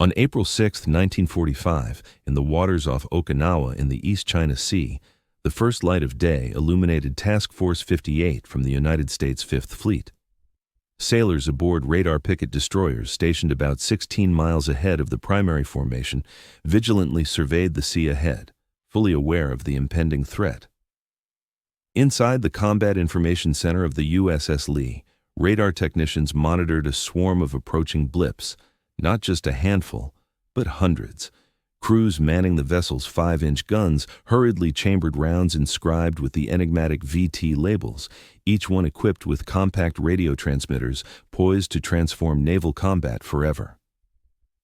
On April 6, 1945, in the waters off Okinawa in the East China Sea, the first light of day illuminated Task Force 58 from the United States Fifth Fleet. Sailors aboard radar picket destroyers stationed about 16 miles ahead of the primary formation vigilantly surveyed the sea ahead, fully aware of the impending threat. Inside the Combat Information Center of the USS Lee, radar technicians monitored a swarm of approaching blips, not just a handful, but hundreds. Crews manning the vessel's 5-inch guns hurriedly chambered rounds inscribed with the enigmatic VT labels, each one equipped with compact radio transmitters poised to transform naval combat forever.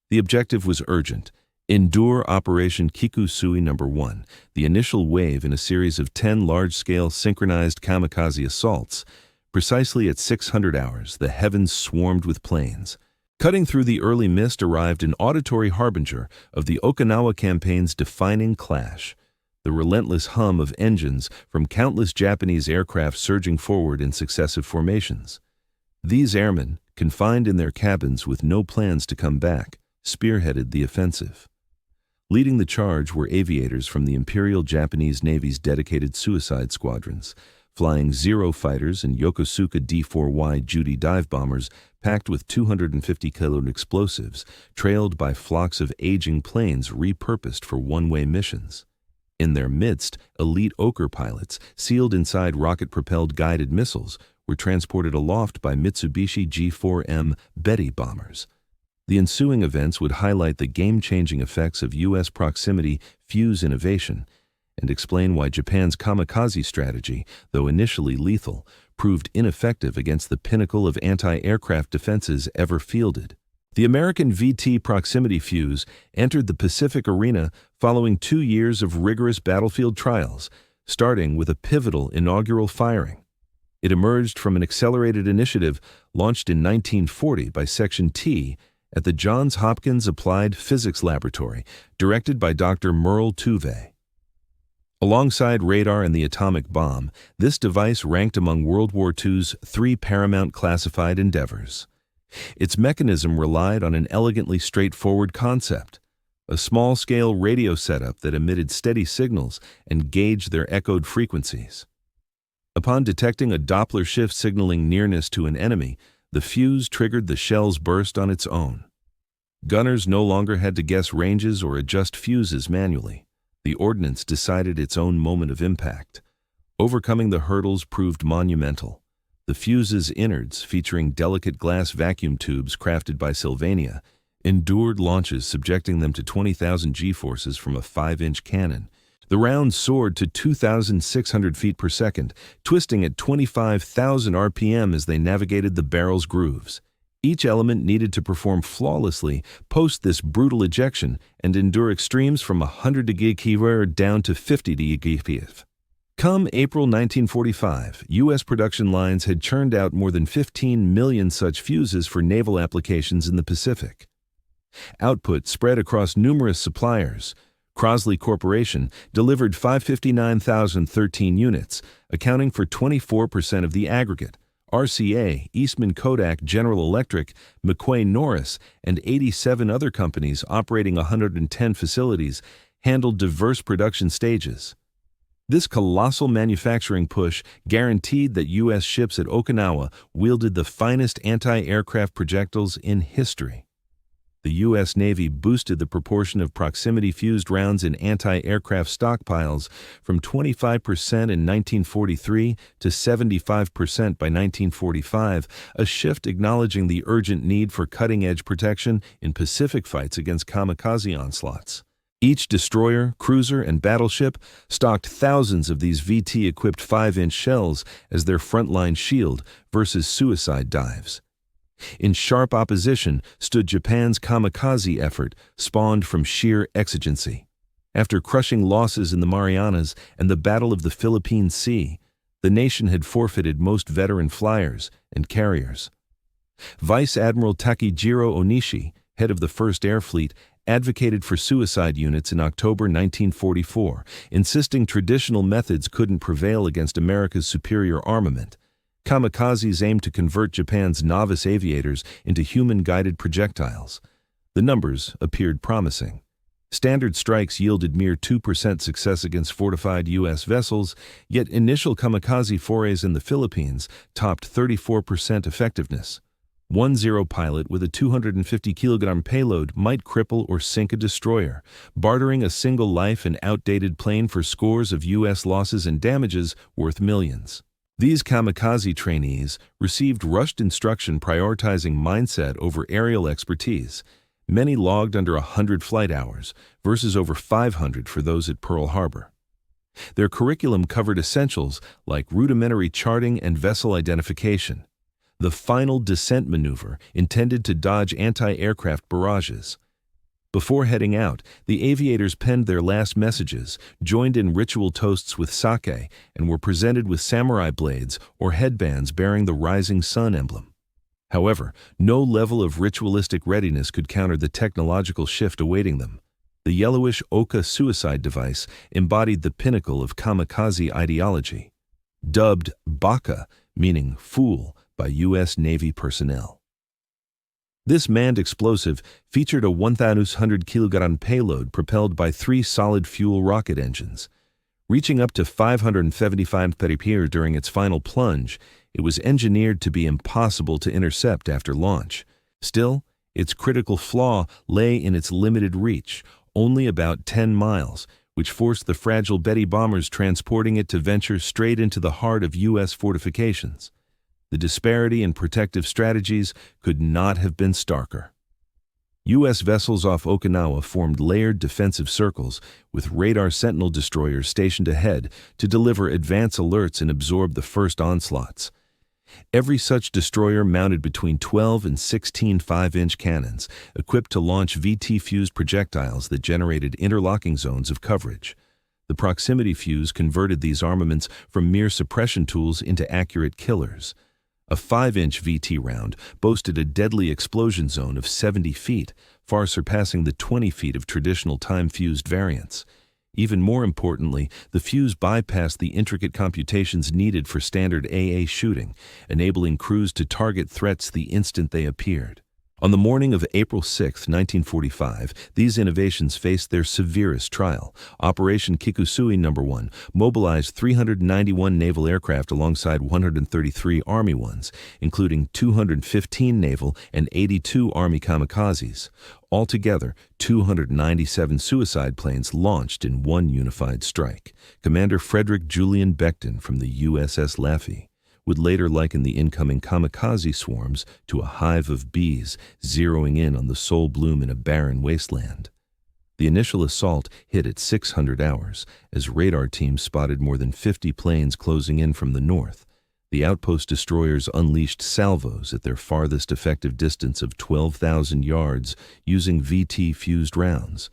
The objective was urgent. Endure Operation Kikusui No. 1, the initial wave in a series of 10 large-scale synchronized kamikaze assaults. Precisely at 600 hours, the heavens swarmed with planes. Cutting through the early mist arrived an auditory harbinger of the Okinawa campaign's defining clash, the relentless hum of engines from countless Japanese aircraft surging forward in successive formations. These airmen, confined in their cabins with no plans to come back, spearheaded the offensive. Leading the charge were aviators from the Imperial Japanese Navy's dedicated suicide squadrons, flying Zero fighters and Yokosuka D-4Y Judy dive bombers packed with 250-kilo explosives, trailed by flocks of aging planes repurposed for one-way missions. In their midst, elite Ochre pilots, sealed inside rocket-propelled guided missiles, were transported aloft by Mitsubishi G4M Betty bombers. The ensuing events would highlight the game-changing effects of U.S. proximity fuse innovation and explain why Japan's kamikaze strategy, though initially lethal, proved ineffective against the pinnacle of anti-aircraft defenses ever fielded. The American VT proximity fuse entered the Pacific arena following 2 years of rigorous battlefield trials, starting with a pivotal inaugural firing. It emerged from an accelerated initiative launched in 1940 by Section T at the Johns Hopkins Applied Physics Laboratory, directed by Dr. Merle Tuve. Alongside radar and the atomic bomb, this device ranked among World War II's 3 paramount classified endeavors. Its mechanism relied on an elegantly straightforward concept, a small-scale radio setup that emitted steady signals and gauged their echoed frequencies. Upon detecting a Doppler shift signaling nearness to an enemy, the fuse triggered the shell's burst on its own. Gunners no longer had to guess ranges or adjust fuses manually. The ordnance decided its own moment of impact. Overcoming the hurdles proved monumental. The fuse's innards, featuring delicate glass vacuum tubes crafted by Sylvania, endured launches subjecting them to 20,000 G-forces from a 5-inch cannon. The rounds soared to 2,600 feet per second, twisting at 25,000 RPM as they navigated the barrel's grooves. Each element needed to perform flawlessly post this brutal ejection and endure extremes from 100 degrees down to 50 degrees. Come April 1945, U.S. production lines had churned out more than 15 million such fuses for naval applications in the Pacific. Output spread across numerous suppliers. Crosley Corporation delivered 559,013 units, accounting for 24% of the aggregate. RCA, Eastman Kodak, General Electric, McQuay Norris, and 87 other companies operating 110 facilities handled diverse production stages. This colossal manufacturing push guaranteed that U.S. ships at Okinawa wielded the finest anti-aircraft projectiles in history. The U.S. Navy boosted the proportion of proximity-fused rounds in anti-aircraft stockpiles from 25% in 1943 to 75% by 1945, a shift acknowledging the urgent need for cutting-edge protection in Pacific fights against kamikaze onslaughts. Each destroyer, cruiser, and battleship stocked thousands of these VT-equipped 5-inch shells as their frontline shield versus suicide dives. In sharp opposition stood Japan's kamikaze effort, spawned from sheer exigency. After crushing losses in the Marianas and the Battle of the Philippine Sea, the nation had forfeited most veteran flyers and carriers. Vice Admiral Takejiro Onishi, head of the First Air Fleet, advocated for suicide units in October 1944, insisting traditional methods couldn't prevail against America's superior armament. Kamikazes aimed to convert Japan's novice aviators into human-guided projectiles. The numbers appeared promising. Standard strikes yielded mere 2% success against fortified U.S. vessels, yet initial kamikaze forays in the Philippines topped 34% effectiveness. One Zero pilot with a 250-kilogram payload might cripple or sink a destroyer, bartering a single life and outdated plane for scores of U.S. losses and damages worth millions. These kamikaze trainees received rushed instruction prioritizing mindset over aerial expertise. Many logged under 100 flight hours, versus over 500 for those at Pearl Harbor. Their curriculum covered essentials like rudimentary charting and vessel identification. The final descent maneuver intended to dodge anti-aircraft barrages. Before heading out, the aviators penned their last messages, joined in ritual toasts with sake, and were presented with samurai blades or headbands bearing the rising sun emblem. However, no level of ritualistic readiness could counter the technological shift awaiting them. The yellowish Oka suicide device embodied the pinnacle of kamikaze ideology, dubbed Baka, meaning fool, by U.S. Navy personnel. This manned explosive featured a 1,100-kilogram payload propelled by 3 solid-fuel rocket engines. Reaching up to 575 kph during its final plunge, it was engineered to be impossible to intercept after launch. Still, its critical flaw lay in its limited reach, only about 10 miles, which forced the fragile Betty bombers transporting it to venture straight into the heart of U.S. fortifications. The disparity in protective strategies could not have been starker. U.S. vessels off Okinawa formed layered defensive circles, with radar sentinel destroyers stationed ahead to deliver advance alerts and absorb the first onslaughts. Every such destroyer mounted between 12 and 16 5-inch cannons, equipped to launch VT-fused projectiles that generated interlocking zones of coverage. The proximity fuse converted these armaments from mere suppression tools into accurate killers. A 5-inch VT round boasted a deadly explosion zone of 70 feet, far surpassing the 20 feet of traditional time-fused variants. Even more importantly, the fuse bypassed the intricate computations needed for standard AA shooting, enabling crews to target threats the instant they appeared. On the morning of April 6, 1945, these innovations faced their severest trial. Operation Kikusui No. 1 mobilized 391 naval aircraft alongside 133 Army ones, including 215 naval and 82 Army kamikazes. Altogether, 297 suicide planes launched in one unified strike. Commander Frederick Julian Beckton from the USS Laffey would later liken the incoming kamikaze swarms to a hive of bees zeroing in on the sole bloom in a barren wasteland. The initial assault hit at 600 hours as radar teams spotted more than 50 planes closing in from the north. The outpost destroyers unleashed salvos at their farthest effective distance of 12,000 yards using VT-fused rounds.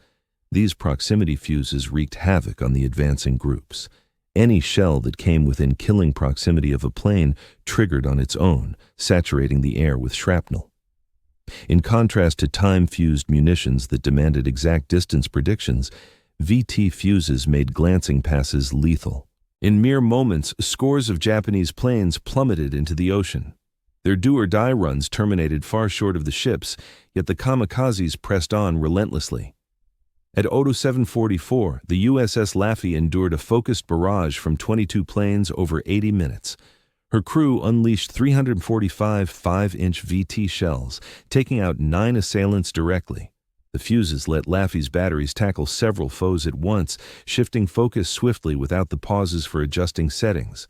These proximity fuses wreaked havoc on the advancing groups. Any shell that came within killing proximity of a plane triggered on its own, saturating the air with shrapnel. In contrast to time-fused munitions that demanded exact distance predictions, VT fuses made glancing passes lethal. In mere moments, scores of Japanese planes plummeted into the ocean. Their do-or-die runs terminated far short of the ships, yet the kamikazes pressed on relentlessly. At Odo 744, the USS Laffey endured a focused barrage from 22 planes over 80 minutes. Her crew unleashed 345 5-inch VT shells, taking out 9 assailants directly. The fuses let Laffey's batteries tackle several foes at once, shifting focus swiftly without the pauses for adjusting settings.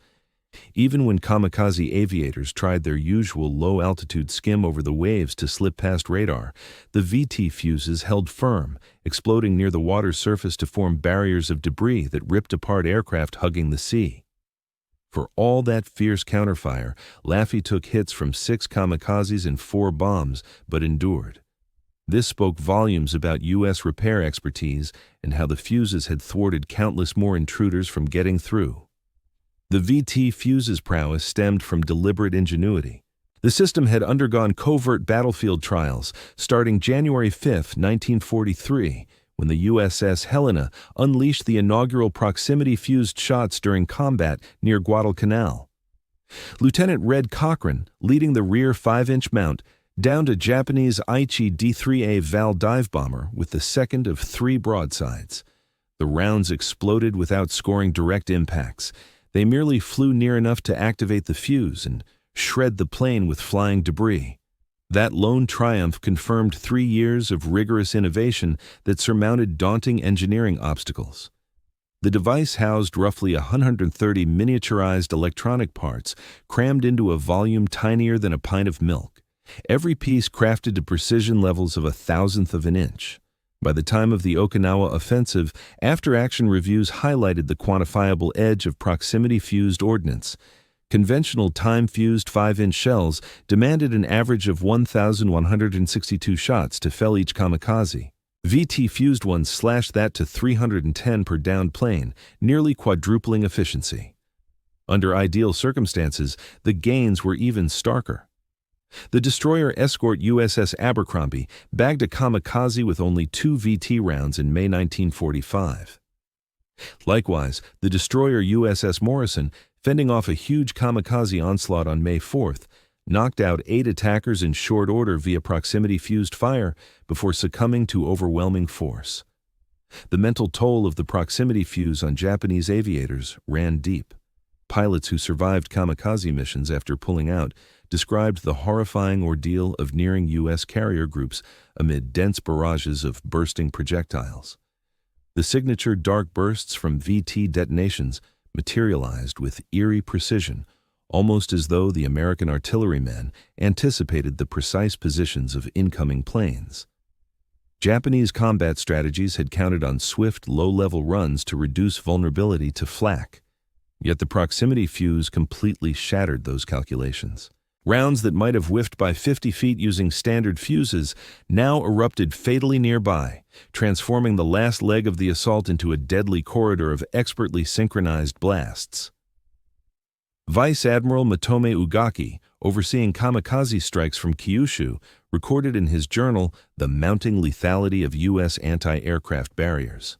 Even when kamikaze aviators tried their usual low-altitude skim over the waves to slip past radar, the VT fuses held firm, exploding near the water's surface to form barriers of debris that ripped apart aircraft hugging the sea. For all that fierce counterfire, Laffey took hits from 6 kamikazes and 4 bombs, but endured. This spoke volumes about U.S. repair expertise and how the fuses had thwarted countless more intruders from getting through. The VT fuse's prowess stemmed from deliberate ingenuity. The system had undergone covert battlefield trials starting January 5, 1943, when the USS Helena unleashed the inaugural proximity-fused shots during combat near Guadalcanal. Lieutenant Red Cochran, leading the rear 5-inch mount, downed a Japanese Aichi D-3A Val dive bomber with the second of 3 broadsides. The rounds exploded without scoring direct impacts. They merely flew near enough to activate the fuse and shred the plane with flying debris. That lone triumph confirmed 3 years of rigorous innovation that surmounted daunting engineering obstacles. The device housed roughly 130 miniaturized electronic parts crammed into a volume tinier than a pint of milk, every piece crafted to precision levels of 1/1000th of an inch. By the time of the Okinawa offensive, after-action reviews highlighted the quantifiable edge of proximity-fused ordnance. Conventional time-fused 5-inch shells demanded an average of 1,162 shots to fell each kamikaze. VT-fused ones slashed that to 310 per downed plane, nearly quadrupling efficiency. Under ideal circumstances, the gains were even starker. The destroyer escort USS Abercrombie bagged a kamikaze with only 2 VT rounds in May 1945. Likewise, the destroyer USS Morrison, fending off a huge kamikaze onslaught on May 4th, knocked out 8 attackers in short order via proximity-fused fire before succumbing to overwhelming force. The mental toll of the proximity fuse on Japanese aviators ran deep. Pilots who survived kamikaze missions after pulling out described the horrifying ordeal of nearing U.S. carrier groups amid dense barrages of bursting projectiles. The signature dark bursts from VT detonations materialized with eerie precision, almost as though the American artillerymen anticipated the precise positions of incoming planes. Japanese combat strategies had counted on swift, low-level runs to reduce vulnerability to flak. Yet the proximity fuse completely shattered those calculations. Rounds that might have whiffed by 50 feet using standard fuses now erupted fatally nearby, transforming the last leg of the assault into a deadly corridor of expertly synchronized blasts. Vice Admiral Matome Ugaki, overseeing kamikaze strikes from Kyushu, recorded in his journal the mounting lethality of U.S. anti-aircraft barriers.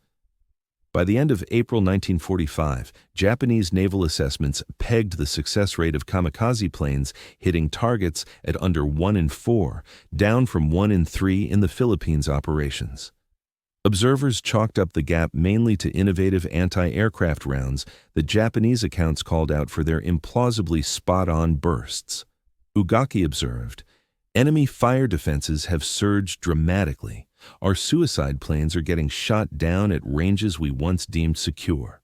By the end of April 1945, Japanese naval assessments pegged the success rate of kamikaze planes hitting targets at under 1 in 4, down from 1 in 3 in the Philippines operations. Observers chalked up the gap mainly to innovative anti-aircraft rounds that Japanese accounts called out for their implausibly spot-on bursts. Ugaki observed, "Enemy fire defenses have surged dramatically. Our suicide planes are getting shot down at ranges we once deemed secure."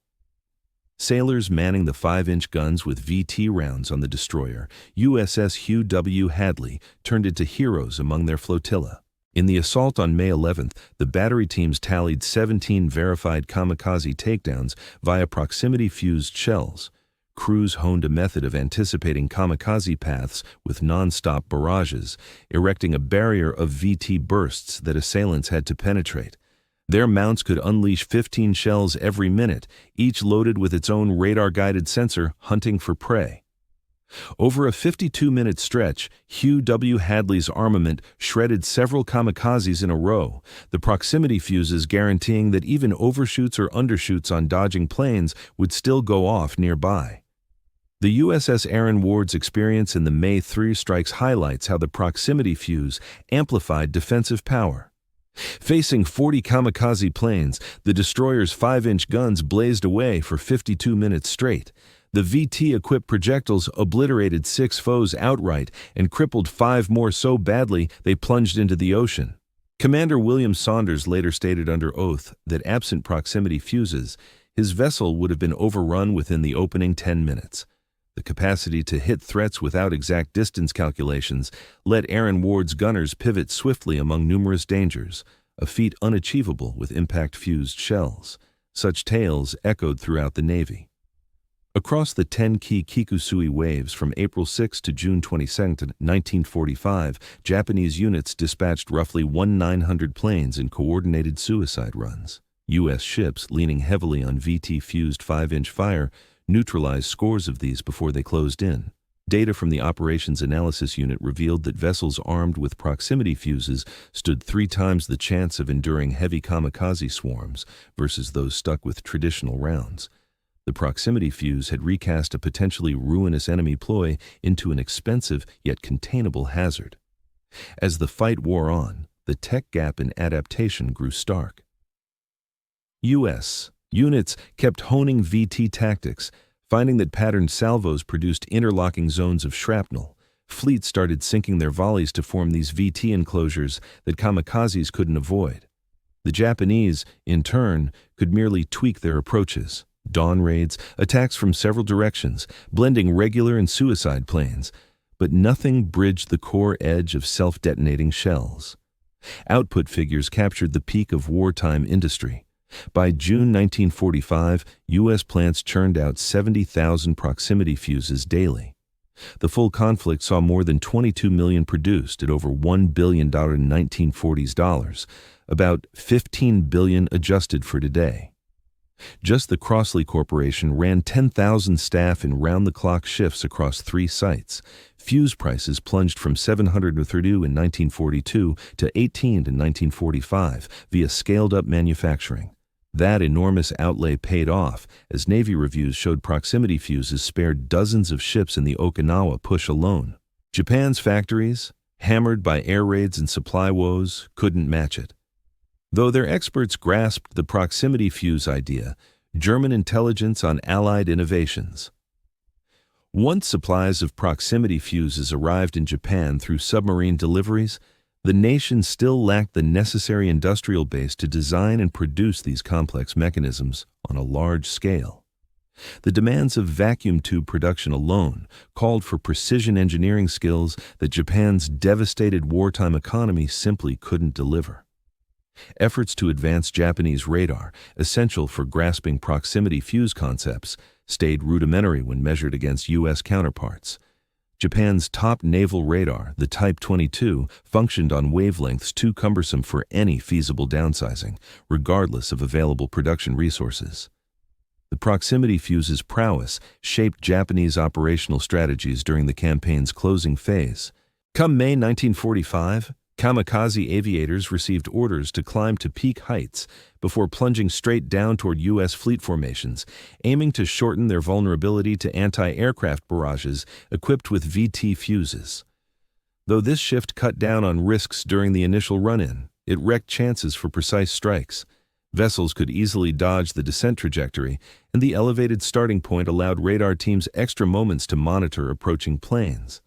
Sailors manning the 5-inch guns with VT rounds on the destroyer, USS Hugh W. Hadley, turned into heroes among their flotilla. In the assault on May 11th, the battery teams tallied 17 verified kamikaze takedowns via proximity-fused shells. Crews honed a method of anticipating kamikaze paths with non-stop barrages, erecting a barrier of VT bursts that assailants had to penetrate. Their mounts could unleash 15 shells every minute, each loaded with its own radar-guided sensor hunting for prey. Over a 52-minute stretch, Hugh W. Hadley's armament shredded several kamikazes in a row, the proximity fuses guaranteeing that even overshoots or undershoots on dodging planes would still go off nearby. The USS Aaron Ward's experience in the May 3 strikes highlights how the proximity fuse amplified defensive power. Facing 40 kamikaze planes, the destroyer's 5-inch guns blazed away for 52 minutes straight. The VT-equipped projectiles obliterated 6 foes outright and crippled 5 more so badly they plunged into the ocean. Commander William Saunders later stated under oath that absent proximity fuses, his vessel would have been overrun within the opening 10 minutes. The capacity to hit threats without exact distance calculations let Aaron Ward's gunners pivot swiftly among numerous dangers, a feat unachievable with impact-fused shells. Such tales echoed throughout the Navy. Across the 10-key Kikusui waves from April 6 to June 22, 1945, Japanese units dispatched roughly 1,900 planes in coordinated suicide runs. U.S. ships, leaning heavily on VT-fused 5-inch fire, neutralized scores of these before they closed in. Data from the Operations Analysis Unit revealed that vessels armed with proximity fuses stood 3 times the chance of enduring heavy kamikaze swarms versus those stuck with traditional rounds. The proximity fuse had recast a potentially ruinous enemy ploy into an expensive yet containable hazard. As the fight wore on, the tech gap in adaptation grew stark. U.S. units kept honing VT tactics, finding that patterned salvos produced interlocking zones of shrapnel. Fleets started sinking their volleys to form these VT enclosures that kamikazes couldn't avoid. The Japanese, in turn, could merely tweak their approaches. Dawn raids, attacks from several directions, blending regular and suicide planes, but nothing bridged the core edge of self-detonating shells. Output figures captured the peak of wartime industry. By June 1945, U.S. plants churned out 70,000 proximity fuses daily. The full conflict saw more than 22 million produced at over $1 billion in 1940s dollars, about $15 billion adjusted for today. Just the Crossley Corporation ran 10,000 staff in round-the-clock shifts across 3 sites. Fuse prices plunged from $732 in 1942 to $18 in 1945 via scaled-up manufacturing. That enormous outlay paid off, as Navy reviews showed proximity fuses spared dozens of ships in the Okinawa push alone. Japan's factories, hammered by air raids and supply woes, couldn't match it. Though their experts grasped the proximity fuse idea, German intelligence on Allied innovations. Once supplies of proximity fuses arrived in Japan through submarine deliveries, the nation still lacked the necessary industrial base to design and produce these complex mechanisms on a large scale. The demands of vacuum tube production alone called for precision engineering skills that Japan's devastated wartime economy simply couldn't deliver. Efforts to advance Japanese radar, essential for grasping proximity fuse concepts, stayed rudimentary when measured against U.S. counterparts. Japan's top naval radar, the Type 22, functioned on wavelengths too cumbersome for any feasible downsizing, regardless of available production resources. The proximity fuse's prowess shaped Japanese operational strategies during the campaign's closing phase. Come May 1945, Kamikaze aviators received orders to climb to peak heights before plunging straight down toward U.S. fleet formations, aiming to shorten their vulnerability to anti-aircraft barrages equipped with VT fuses. Though this shift cut down on risks during the initial run-in, it wrecked chances for precise strikes. Vessels could easily dodge the descent trajectory, and the elevated starting point allowed radar teams extra moments to monitor approaching planes.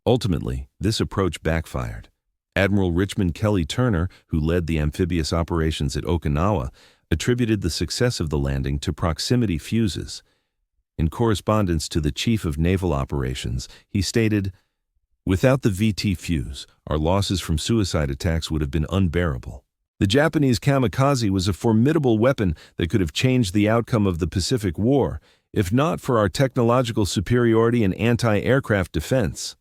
Ultimately, this approach backfired. Admiral Richmond Kelly Turner, who led the amphibious operations at Okinawa, attributed the success of the landing to proximity fuses. In correspondence to the Chief of Naval Operations, he stated, "Without the VT fuse, our losses from suicide attacks would have been unbearable. The Japanese kamikaze was a formidable weapon that could have changed the outcome of the Pacific War, if not for our technological superiority in anti-aircraft defense."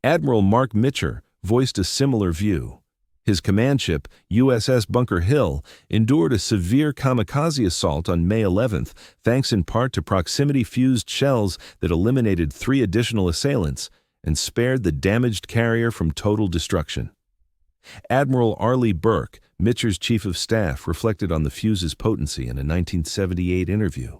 Admiral Mark Mitcher voiced a similar view. His command ship, USS Bunker Hill, endured a severe kamikaze assault on May 11th, thanks in part to proximity-fused shells that eliminated 3 additional assailants and spared the damaged carrier from total destruction. Admiral Arleigh Burke, Mitcher's chief of staff, reflected on the fuse's potency in a 1978 interview.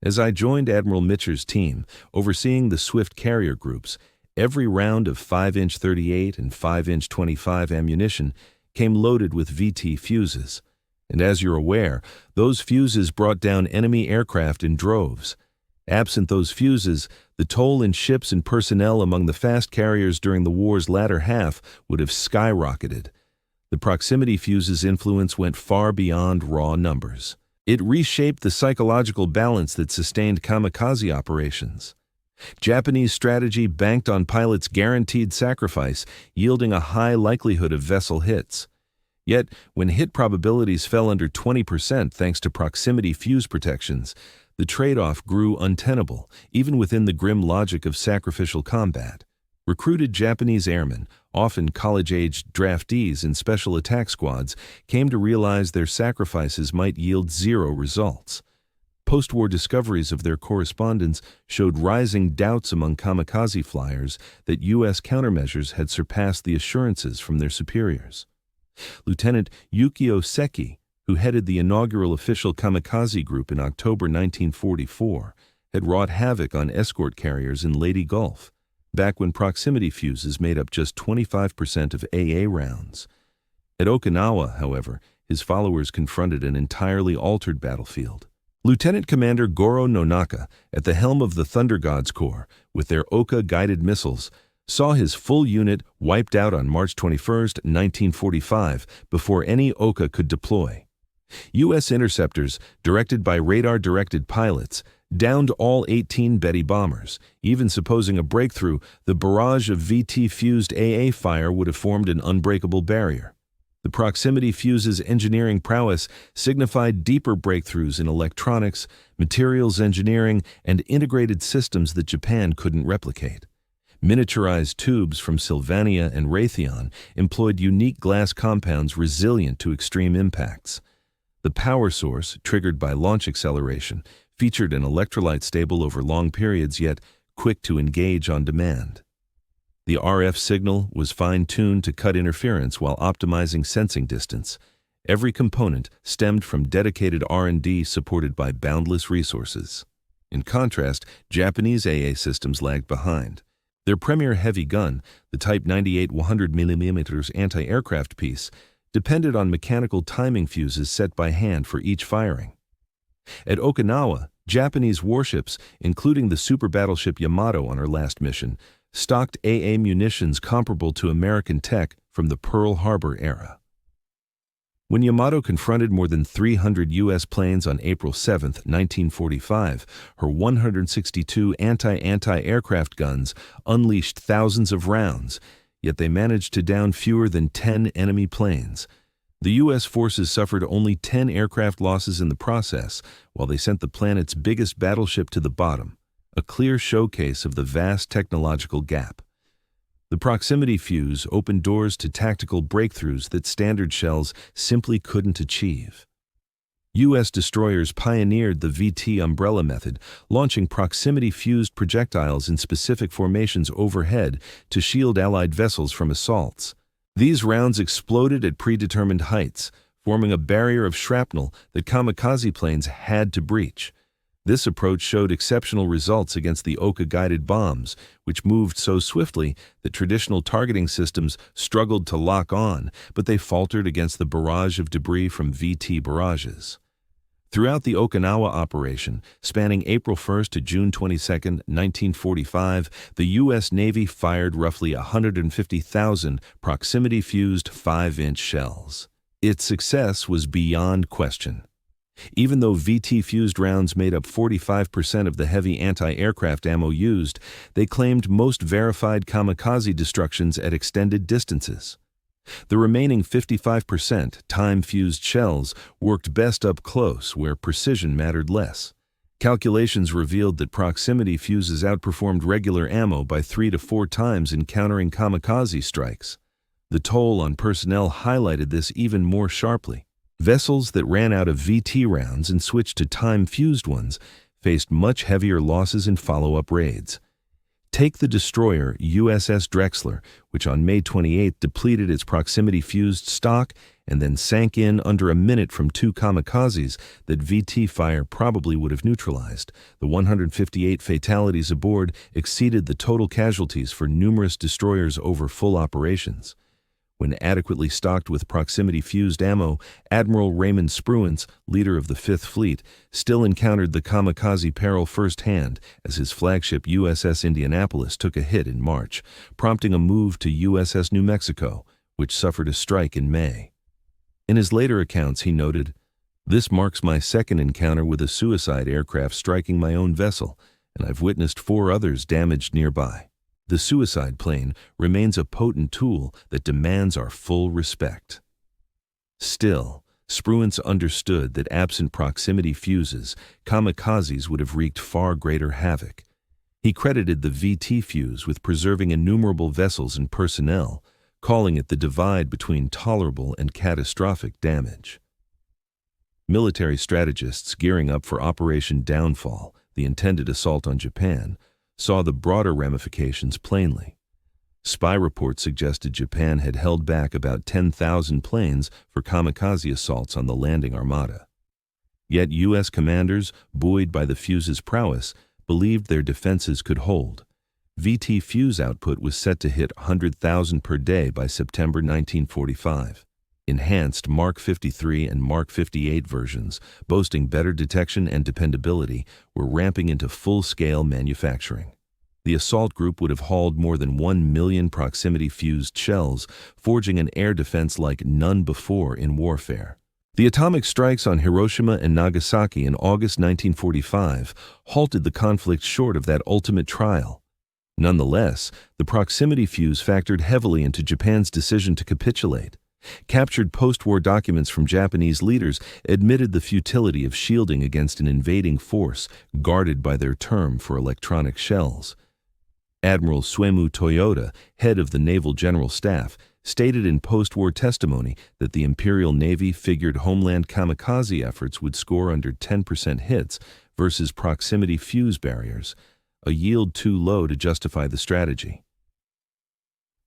As I joined Admiral Mitcher's team, overseeing the swift carrier groups, every round of 5-inch 38 and 5-inch 25 ammunition came loaded with VT fuses. And as you're aware, those fuses brought down enemy aircraft in droves. Absent those fuses, the toll in ships and personnel among the fast carriers during the war's latter half would have skyrocketed. The proximity fuse's influence went far beyond raw numbers. It reshaped the psychological balance that sustained kamikaze operations. Japanese strategy banked on pilots' guaranteed sacrifice, yielding a high likelihood of vessel hits. Yet, when hit probabilities fell under 20% thanks to proximity fuse protections, the trade-off grew untenable, even within the grim logic of sacrificial combat. Recruited Japanese airmen, often college-aged draftees in special attack squads, came to realize their sacrifices might yield 0 results. Post-war discoveries of their correspondence showed rising doubts among kamikaze flyers that U.S. countermeasures had surpassed the assurances from their superiors. Lieutenant Yukio Seki, who headed the inaugural official kamikaze group in October 1944, had wrought havoc on escort carriers in Leyte Gulf. back when proximity fuses made up just 25% of AA rounds. At Okinawa, however, his followers confronted an entirely altered battlefield. Lieutenant Commander Goro Nonaka, at the helm of the Thunder Gods Corps, with their Oka-guided missiles, saw his full unit wiped out on March 21, 1945, before any Oka could deploy. U.S. interceptors, directed by radar-directed pilots, downed all 18 Betty bombers. Even supposing a breakthrough, the barrage of VT-fused AA fire would have formed an unbreakable barrier. The proximity fuse's engineering prowess signified deeper breakthroughs in electronics, materials engineering, and integrated systems that Japan couldn't replicate. Miniaturized tubes from Sylvania and Raytheon employed unique glass compounds resilient to extreme impacts. The power source, triggered by launch acceleration, featured an electrolyte stable over long periods yet quick to engage on demand. The RF signal was fine-tuned to cut interference while optimizing sensing distance. Every component stemmed from dedicated R&D supported by boundless resources. In contrast, Japanese AA systems lagged behind. Their premier heavy gun, the Type 98 100mm anti-aircraft piece, depended on mechanical timing fuses set by hand for each firing. At Okinawa, Japanese warships, including the super battleship Yamato on her last mission, stocked AA munitions comparable to American tech from the Pearl Harbor era. When Yamato confronted more than 300 U.S. planes on April 7, 1945, her 162 anti-aircraft guns unleashed thousands of rounds, yet they managed to down fewer than 10 enemy planes. The U.S. forces suffered only 10 aircraft losses in the process, while they sent the planet's biggest battleship to the bottom, a clear showcase of the vast technological gap. The proximity fuse opened doors to tactical breakthroughs that standard shells simply couldn't achieve. U.S. destroyers pioneered the VT umbrella method, launching proximity-fused projectiles in specific formations overhead to shield Allied vessels from assaults. These rounds exploded at predetermined heights, forming a barrier of shrapnel that kamikaze planes had to breach. This approach showed exceptional results against the Oka-guided bombs, which moved so swiftly that traditional targeting systems struggled to lock on, but they faltered against the barrage of debris from VT barrages. Throughout the Okinawa operation, spanning April 1 to June 22, 1945, the U.S. Navy fired roughly 150,000 proximity-fused 5-inch shells. Its success was beyond question. Even though VT-fused rounds made up 45% of the heavy anti-aircraft ammo used, they claimed most verified kamikaze destructions at extended distances. The remaining 55% time-fused shells worked best up close, where precision mattered less. Calculations revealed that proximity fuses outperformed regular ammo by 3 to 4 times in countering kamikaze strikes. The toll on personnel highlighted this even more sharply. Vessels that ran out of VT rounds and switched to time-fused ones faced much heavier losses in follow-up raids. Take the destroyer USS Drexler, which on May 28 depleted its proximity-fused stock and then sank in under a minute from 2 kamikazes that VT fire probably would have neutralized. The 158 fatalities aboard exceeded the total casualties for numerous destroyers over full operations. When adequately stocked with proximity-fused ammo, Admiral Raymond Spruance, leader of the Fifth Fleet, still encountered the kamikaze peril firsthand as his flagship USS Indianapolis took a hit in March, prompting a move to USS New Mexico, which suffered a strike in May. In his later accounts, he noted, "This marks my second encounter with a suicide aircraft striking my own vessel, and I've witnessed 4 others damaged nearby. The suicide plane remains a potent tool that demands our full respect." Still, Spruance understood that absent proximity fuses, kamikazes would have wreaked far greater havoc. He credited the VT fuse with preserving innumerable vessels and personnel, calling it the divide between tolerable and catastrophic damage. Military strategists gearing up for Operation Downfall, the intended assault on Japan, saw the broader ramifications plainly. Spy reports suggested Japan had held back about 10,000 planes for kamikaze assaults on the landing armada. Yet U.S. commanders, buoyed by the fuse's prowess, believed their defenses could hold. VT fuse output was set to hit 100,000 per day by September 1945. Enhanced Mark 53 and Mark 58 versions, boasting better detection and dependability, were ramping into full-scale manufacturing. The assault group would have hauled more than 1 million proximity-fused shells, forging an air defense like none before in warfare. The atomic strikes on Hiroshima and Nagasaki in August 1945 halted the conflict short of that ultimate trial. Nonetheless, the proximity fuse factored heavily into Japan's decision to capitulate. Captured post-war documents from Japanese leaders admitted the futility of shielding against an invading force guarded by their term for electronic shells. Admiral Suemu Toyota, head of the Naval General Staff, stated in post-war testimony that the Imperial Navy figured homeland kamikaze efforts would score under 10% hits versus proximity fuse barriers, a yield too low to justify the strategy.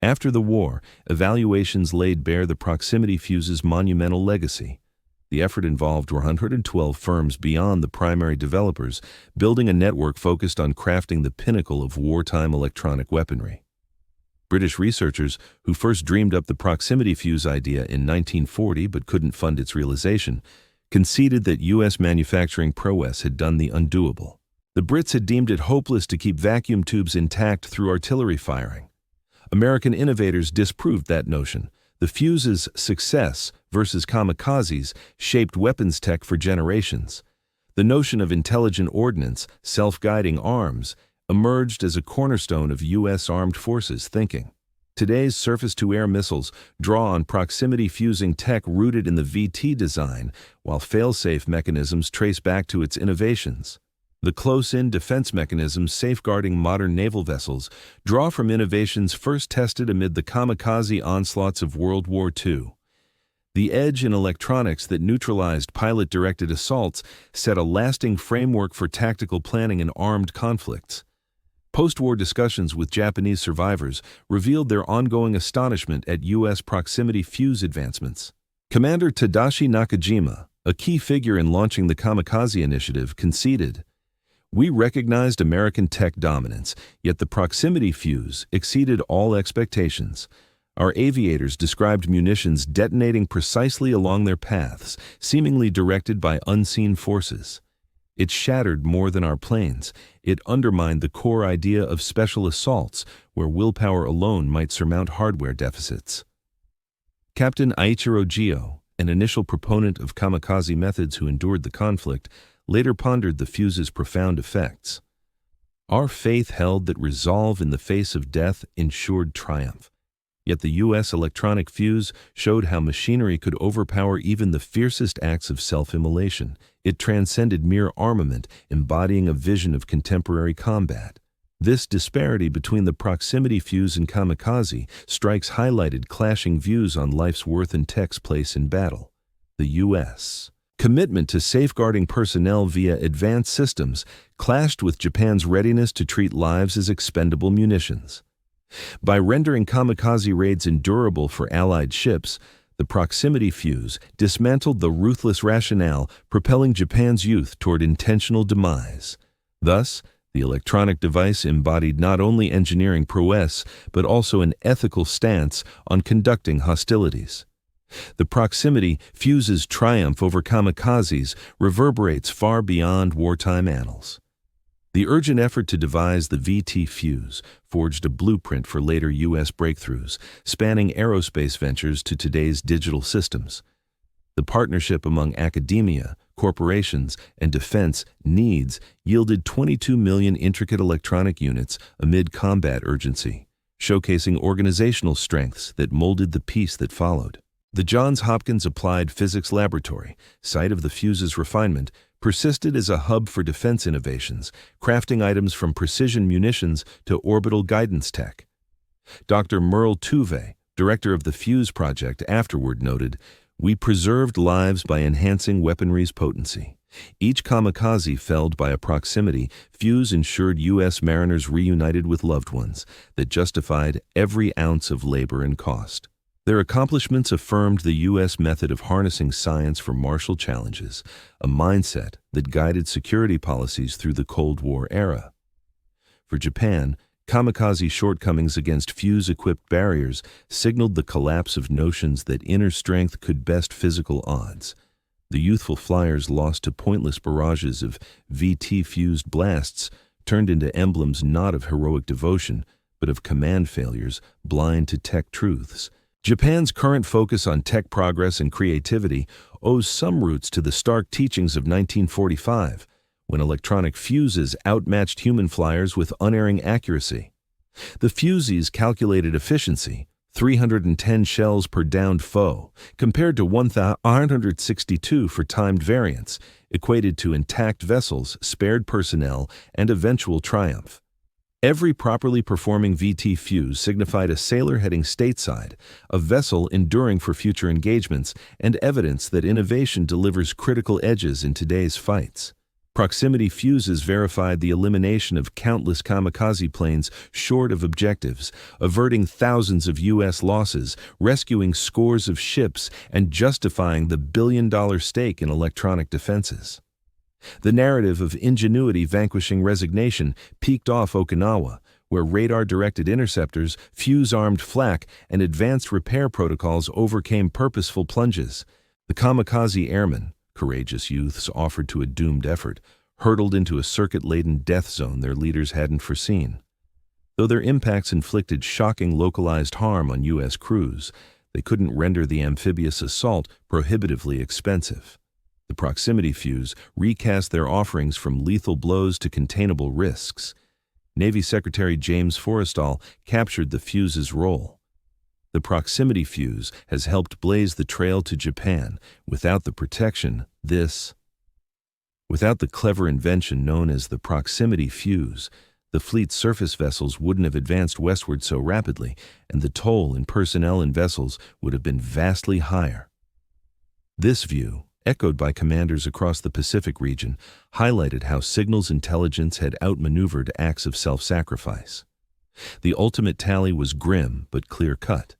After the war, evaluations laid bare the proximity fuse's monumental legacy. The effort involved 112 firms beyond the primary developers, building a network focused on crafting the pinnacle of wartime electronic weaponry. British researchers, who first dreamed up the proximity fuse idea in 1940 but couldn't fund its realization, conceded that U.S. manufacturing prowess had done the undoable. The Brits had deemed it hopeless to keep vacuum tubes intact through artillery firing. American innovators disproved that notion. The fuse's success versus kamikazes shaped weapons tech for generations. The notion of intelligent ordnance, self-guiding arms, emerged as a cornerstone of U.S. armed forces thinking. Today's surface-to-air missiles draw on proximity fusing tech rooted in the VT design, while fail-safe mechanisms trace back to its innovations. The close-in defense mechanisms safeguarding modern naval vessels draw from innovations first tested amid the kamikaze onslaughts of World War II. The edge in electronics that neutralized pilot-directed assaults set a lasting framework for tactical planning in armed conflicts. Post-war discussions with Japanese survivors revealed their ongoing astonishment at U.S. proximity fuse advancements. Commander Tadashi Nakajima, a key figure in launching the Kamikaze initiative, conceded, "We recognized American tech dominance, yet the proximity fuse exceeded all expectations. Our aviators described munitions detonating precisely along their paths, seemingly directed by unseen forces. It shattered more than our planes. It undermined the core idea of special assaults, where willpower alone might surmount hardware deficits." Captain Aichiro Gio, an initial proponent of kamikaze methods who endured the conflict, later pondered the fuse's profound effects. "Our faith held that resolve in the face of death ensured triumph. Yet the U.S. electronic fuse showed how machinery could overpower even the fiercest acts of self-immolation. It transcended mere armament, embodying a vision of contemporary combat. This disparity between the proximity fuse and kamikaze strikes highlighted clashing views on life's worth and tech's place in battle. The U.S. commitment to safeguarding personnel via advanced systems clashed with Japan's readiness to treat lives as expendable munitions. By rendering kamikaze raids endurable for Allied ships, the proximity fuse dismantled the ruthless rationale propelling Japan's youth toward intentional demise. Thus, the electronic device embodied not only engineering prowess, but also an ethical stance on conducting hostilities. The proximity fuse's triumph over kamikazes reverberates far beyond wartime annals. The urgent effort to devise the VT fuse forged a blueprint for later U.S. breakthroughs, spanning aerospace ventures to today's digital systems. The partnership among academia, corporations, and defense needs yielded 22 million intricate electronic units amid combat urgency, showcasing organizational strengths that molded the peace that followed. The Johns Hopkins Applied Physics Laboratory, site of the fuse's refinement, persisted as a hub for defense innovations, crafting items from precision munitions to orbital guidance tech. Dr. Merle Tuve, director of the Fuse Project, afterward noted, "We preserved lives by enhancing weaponry's potency. Each kamikaze felled by a proximity fuse ensured U.S. mariners reunited with loved ones that justified every ounce of labor and cost." Their accomplishments affirmed the U.S. method of harnessing science for martial challenges, a mindset that guided security policies through the Cold War era. For Japan, Kamikaze shortcomings against fuse-equipped barriers signaled the collapse of notions that inner strength could best physical odds. The youthful flyers, lost to pointless barrages of VT-fused blasts, turned into emblems not of heroic devotion, but of command failures, blind to tech truths. Japan's current focus on tech progress and creativity owes some roots to the stark teachings of 1945, when electronic fuses outmatched human flyers with unerring accuracy. The Fuzes' calculated efficiency, 310 shells per downed foe, compared to 1,162 for timed variants, equated to intact vessels, spared personnel, and eventual triumph. Every properly performing VT fuse signified a sailor heading stateside, a vessel enduring for future engagements, and evidence that innovation delivers critical edges in today's fights. Proximity fuses verified the elimination of countless kamikaze planes short of objectives, averting thousands of U.S. losses, rescuing scores of ships, and justifying the billion-dollar stake in electronic defenses. The narrative of ingenuity vanquishing resignation peaked off Okinawa, where radar-directed interceptors, fuse-armed flak, and advanced repair protocols overcame purposeful plunges. The kamikaze airmen, courageous youths offered to a doomed effort, hurtled into a circuit-laden death zone their leaders hadn't foreseen. Though their impacts inflicted shocking localized harm on U.S. crews, they couldn't render the amphibious assault prohibitively expensive. The proximity fuse recast their offerings from lethal blows to containable risks. Navy Secretary James Forrestal captured the fuse's role. The proximity fuse has helped blaze the trail to Japan. Without the clever invention known as the proximity fuse, the fleet's surface vessels wouldn't have advanced westward so rapidly, and the toll in personnel and vessels would have been vastly higher. This view, echoed by commanders across the Pacific region, highlighted how signals intelligence had outmaneuvered acts of self-sacrifice. The ultimate tally was grim but clear-cut.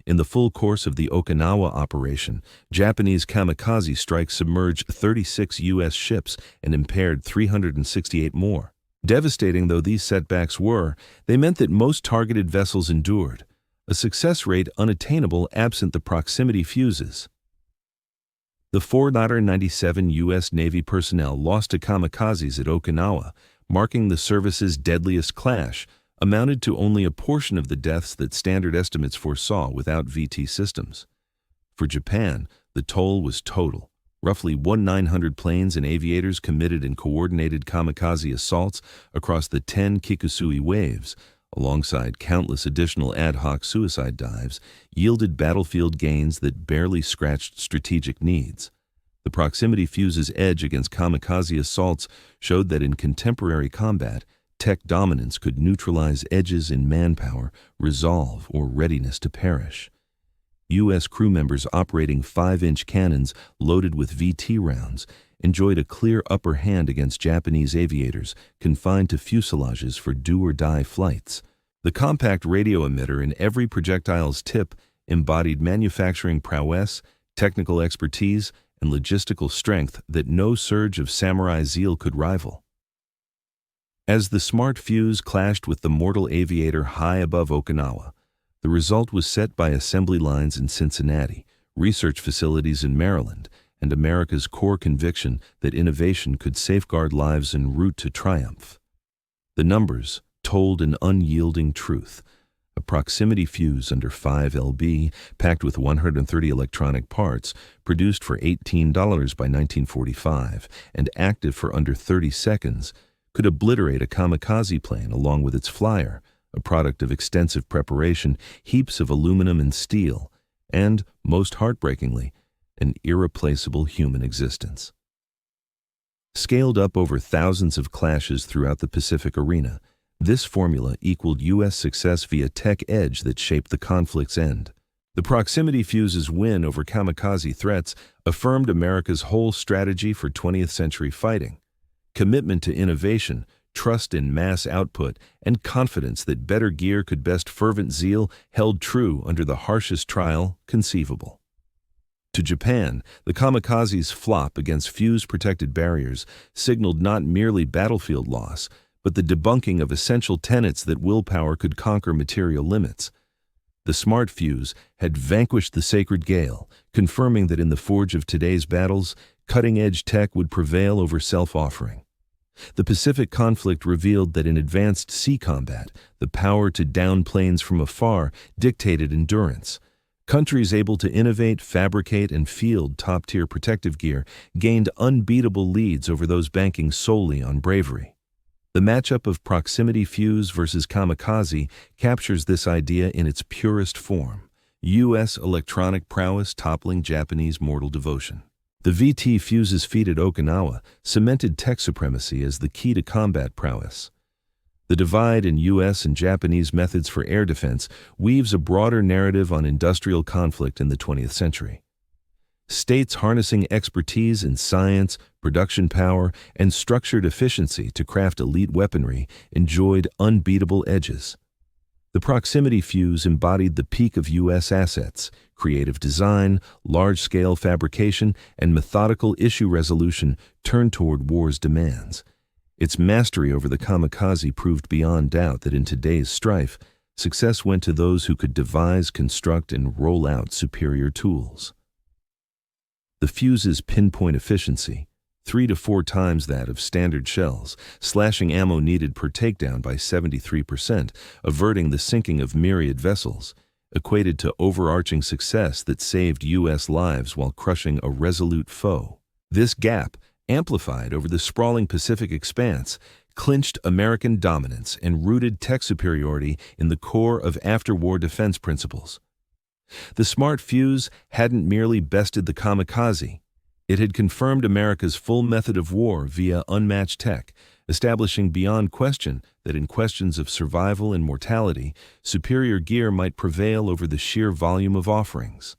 In the full course of the Okinawa operation, Japanese kamikaze strikes submerged 36 U.S. ships and impaired 368 more. Devastating though these setbacks were, they meant that most targeted vessels endured, a success rate unattainable absent the proximity fuses. The 497 U.S. Navy personnel lost to kamikazes at Okinawa, marking the service's deadliest clash, amounted to only a portion of the deaths that standard estimates foresaw without VT systems. For Japan, the toll was total. Roughly 1,900 planes and aviators committed in coordinated kamikaze assaults across the 10 Kikusui waves, alongside countless additional ad hoc suicide dives, yielded battlefield gains that barely scratched strategic needs. The proximity fuse's edge against kamikaze assaults showed that in contemporary combat, tech dominance could neutralize edges in manpower, resolve, or readiness to perish. U.S. crew members operating 5-inch cannons loaded with VT rounds enjoyed a clear upper hand against Japanese aviators confined to fuselages for do-or-die flights. The compact radio emitter in every projectile's tip embodied manufacturing prowess, technical expertise, and logistical strength that no surge of samurai zeal could rival. As the smart fuse clashed with the mortal aviator high above Okinawa, the result was set by assembly lines in Cincinnati, research facilities in Maryland, and America's core conviction that innovation could safeguard lives en route to triumph. The numbers told an unyielding truth. A proximity fuse under 5 lb, packed with 130 electronic parts, produced for $18 by 1945, and active for under 30 seconds, could obliterate a kamikaze plane along with its flyer, a product of extensive preparation, heaps of aluminum and steel, and, most heartbreakingly, an irreplaceable human existence. Scaled up over thousands of clashes throughout the Pacific arena, this formula equaled U.S. success via tech edge that shaped the conflict's end. The proximity fuse's win over kamikaze threats affirmed America's whole strategy for 20th century fighting: commitment to innovation, trust in mass output, and confidence that better gear could best fervent zeal held true under the harshest trial conceivable. To Japan, the kamikaze's flop against fuse-protected barriers signaled not merely battlefield loss, but the debunking of essential tenets that willpower could conquer material limits. The smart fuse had vanquished the sacred Gale, confirming that in the forge of today's battles, cutting-edge tech would prevail over self-offering. The Pacific conflict revealed that in advanced sea combat, the power to down planes from afar dictated endurance. Countries able to innovate, fabricate, and field top-tier protective gear gained unbeatable leads over those banking solely on bravery. The matchup of proximity fuse versus kamikaze captures this idea in its purest form. U.S. electronic prowess toppling Japanese mortal devotion. The VT Fuzes feat at Okinawa cemented tech supremacy as the key to combat prowess. The divide in U.S. and Japanese methods for air defense weaves a broader narrative on industrial conflict in the 20th century. States harnessing expertise in science, production power, and structured efficiency to craft elite weaponry enjoyed unbeatable edges. The proximity fuse embodied the peak of U.S. assets: creative design, large-scale fabrication, and methodical issue resolution turned toward war's demands. Its mastery over the kamikaze proved beyond doubt that in today's strife, success went to those who could devise, construct, and roll out superior tools. The fuse's pinpoint efficiency, 3 to 4 times that of standard shells, slashing ammo needed per takedown by 73%, averting the sinking of myriad vessels, equated to overarching success that saved U.S. lives while crushing a resolute foe. This gap, amplified over the sprawling Pacific expanse, clinched American dominance and rooted tech superiority in the core of after-war defense principles. The smart fuse hadn't merely bested the kamikaze. It had confirmed America's full method of war via unmatched tech, establishing beyond question that in questions of survival and mortality, superior gear might prevail over the sheer volume of offerings.